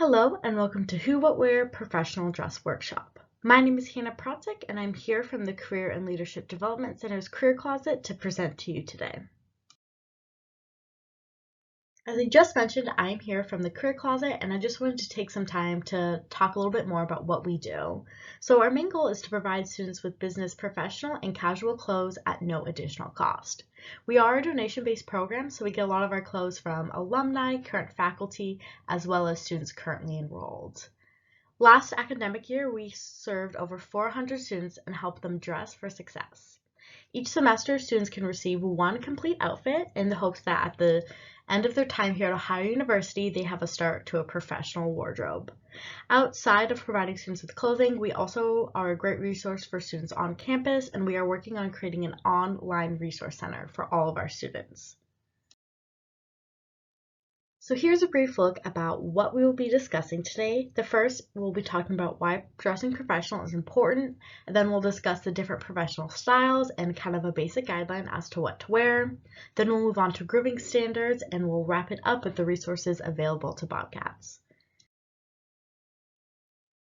Hello and welcome to Who What Wear Professional Dress Workshop. My name is Hannah Protzek and I'm here from the Career and Leadership Development Center's Career Closet to present to you today. As I just mentioned, I'm here from the Career Closet and I just wanted to take some time to talk a little bit more about what we do. So our main goal is to provide students with business professional and casual clothes at no additional cost. We are a donation-based program, so we get a lot of our clothes from alumni, current faculty, as well as students currently enrolled. Last academic year, we served over 400 students and helped them dress for success. Each semester, students can receive one complete outfit in the hopes that at the end of their time here at Ohio University, they have a start to a professional wardrobe. Outside of providing students with clothing, we also are a great resource for students on campus, and we are working on creating an online resource center for all of our students. So here's a brief look about what we will be discussing today. The first, we'll be talking about why dressing professional is important, and then we'll discuss the different professional styles and kind of a basic guideline as to what to wear. Then we'll move on to grooming standards, and we'll wrap it up with the resources available to Bobcats.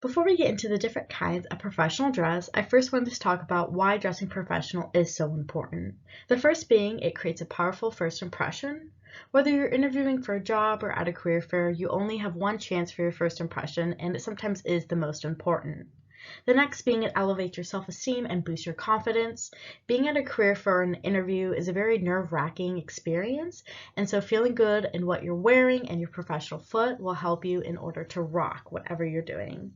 Before we get into the different kinds of professional dress, I first wanted to talk about why dressing professional is so important. The first being it creates a powerful first impression. Whether you're interviewing for a job or at a career fair, you only have one chance for your first impression, and it sometimes is the most important. The next being it elevates your self-esteem and boosts your confidence. Being at a career fair or an interview is a very nerve-wracking experience, and so feeling good in what you're wearing and your professional foot will help you in order to rock whatever you're doing.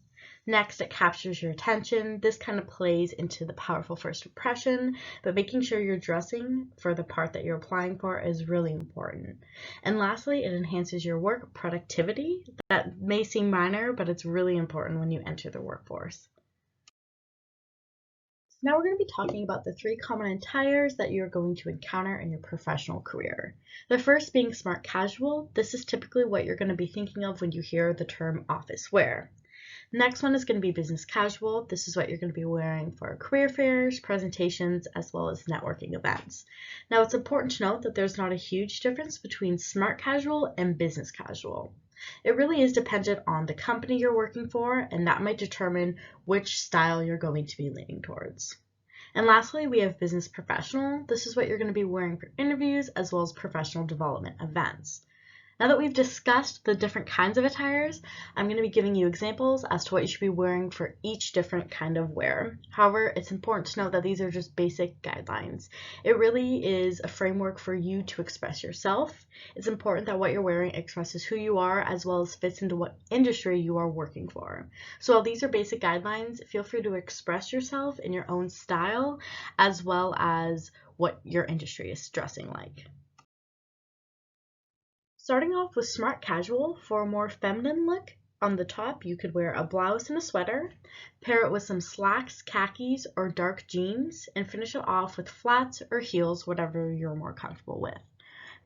Next, it captures your attention. This kind of plays into the powerful first impression, but making sure you're dressing for the part that you're applying for is really important. And lastly, it enhances your work productivity. That may seem minor, but it's really important when you enter the workforce. Now we're going to be talking about the three common attires that you're going to encounter in your professional career. The first being smart casual. This is typically what you're going to be thinking of when you hear the term office wear. Next one is going to be business casual. This is what you're going to be wearing for career fairs, presentations, as well as networking events. Now it's important to note that there's not a huge difference between smart casual and business casual. It really is dependent on the company you're working for, and that might determine which style you're going to be leaning towards. And lastly, we have business professional. This is what you're going to be wearing for interviews as well as professional development events. Now that we've discussed the different kinds of attires, I'm going to be giving you examples as to what you should be wearing for each different kind of wear. However, it's important to note that these are just basic guidelines. It really is a framework for you to express yourself. It's important that what you're wearing expresses who you are as well as fits into what industry you are working for. So while these are basic guidelines, feel free to express yourself in your own style as well as what your industry is dressing like. Starting off with smart casual, for a more feminine look, on the top you could wear a blouse and a sweater, pair it with some slacks, khakis, or dark jeans, and finish it off with flats or heels, whatever you're more comfortable with.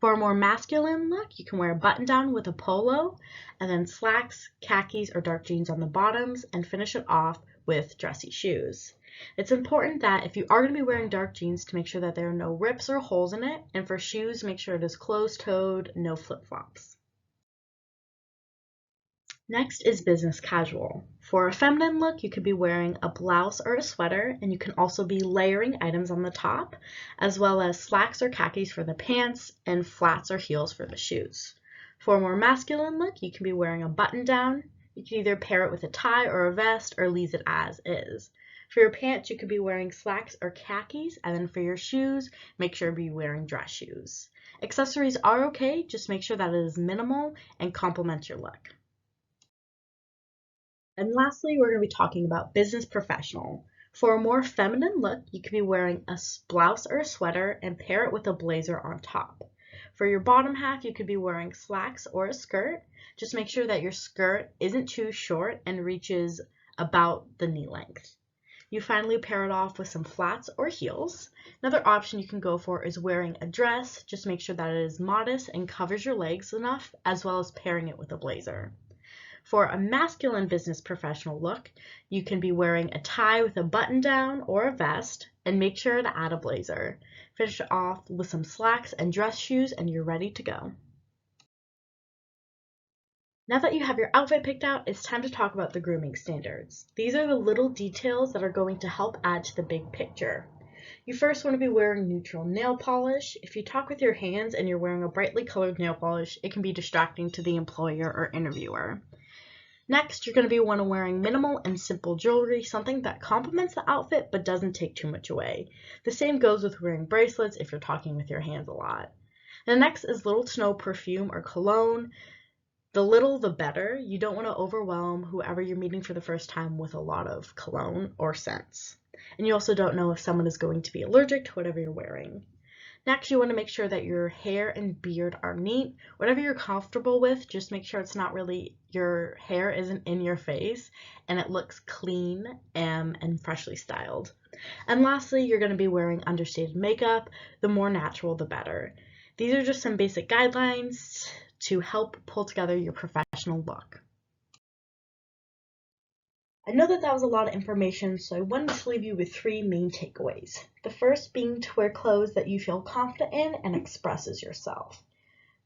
For a more masculine look, you can wear a button down with a polo, and then slacks, khakis, or dark jeans on the bottoms, and finish it off with dressy shoes. It's important that if you are going to be wearing dark jeans to make sure that there are no rips or holes in it, and for shoes, make sure it is closed-toed, no flip-flops. Next is business casual. For a feminine look, you could be wearing a blouse or a sweater, and you can also be layering items on the top, as well as slacks or khakis for the pants, and flats or heels for the shoes. For a more masculine look, you can be wearing a button down. You can either pair it with a tie or a vest, or leave it as is. For your pants, you could be wearing slacks or khakis, and then for your shoes, make sure to be wearing dress shoes. Accessories are okay, just make sure that it is minimal and complements your look. And lastly, we're going to be talking about business professional. For a more feminine look, you could be wearing a blouse or a sweater and pair it with a blazer on top. For your bottom half, you could be wearing slacks or a skirt. Just make sure that your skirt isn't too short and reaches about the knee length. You finally pair it off with some flats or heels. Another option you can go for is wearing a dress. Just make sure that it is modest and covers your legs enough, as well as pairing it with a blazer. For a masculine business professional look, you can be wearing a tie with a button down or a vest, and make sure to add a blazer. Finish it off with some slacks and dress shoes, and you're ready to go. Now that you have your outfit picked out, it's time to talk about the grooming standards. These are the little details that are going to help add to the big picture. You first want to be wearing neutral nail polish. If you talk with your hands and you're wearing a brightly colored nail polish, it can be distracting to the employer or interviewer. Next, you're going to be wearing minimal and simple jewelry, something that complements the outfit but doesn't take too much away. The same goes with wearing bracelets if you're talking with your hands a lot. And the next is little to no perfume or cologne. The little, the better. You don't want to overwhelm whoever you're meeting for the first time with a lot of cologne or scents. And you also don't know if someone is going to be allergic to whatever you're wearing. Next, you want to make sure that your hair and beard are neat. Whatever you're comfortable with, just make sure it's not really, your hair isn't in your face and it looks clean and freshly styled. And lastly, you're going to be wearing understated makeup. The more natural, the better. These are just some basic guidelines to help pull together your professional look. I know that was a lot of information, so I wanted to leave you with 3 main takeaways. The first being to wear clothes that you feel confident in and expresses yourself.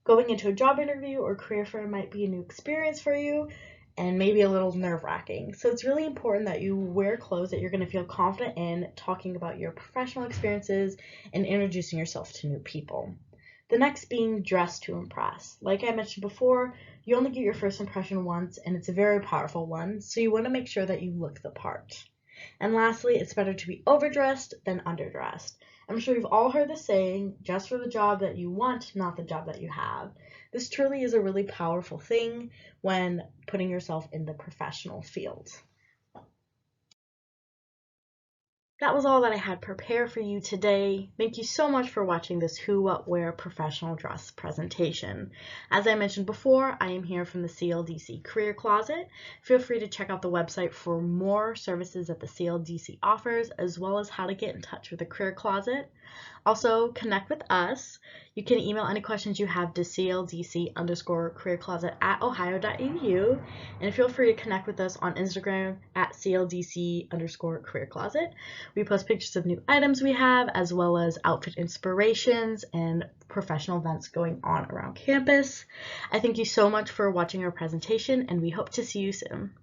Going into a job interview or career fair might be a new experience for you and maybe a little nerve-wracking. So it's really important that you wear clothes that you're going to feel confident in, talking about your professional experiences and introducing yourself to new people. The next being dress to impress. Like I mentioned before, you only get your first impression once, and it's a very powerful one, so you want to make sure that you look the part. And lastly, it's better to be overdressed than underdressed. I'm sure you've all heard the saying, dress for the job that you want, not the job that you have. This truly is a really powerful thing when putting yourself in the professional field. That was all that I had prepared for you today. Thank you so much for watching this Who, What, Where professional dress presentation. As I mentioned before, I am here from the CLDC Career Closet. Feel free to check out the website for more services that the CLDC offers, as well as how to get in touch with the Career Closet. Also, connect with us. You can email any questions you have to cldc_careercloset@ohio.edu, and feel free to connect with us on Instagram at cldc_careercloset. We post pictures of new items we have, as well as outfit inspirations and professional events going on around campus. I thank you so much for watching our presentation, and we hope to see you soon.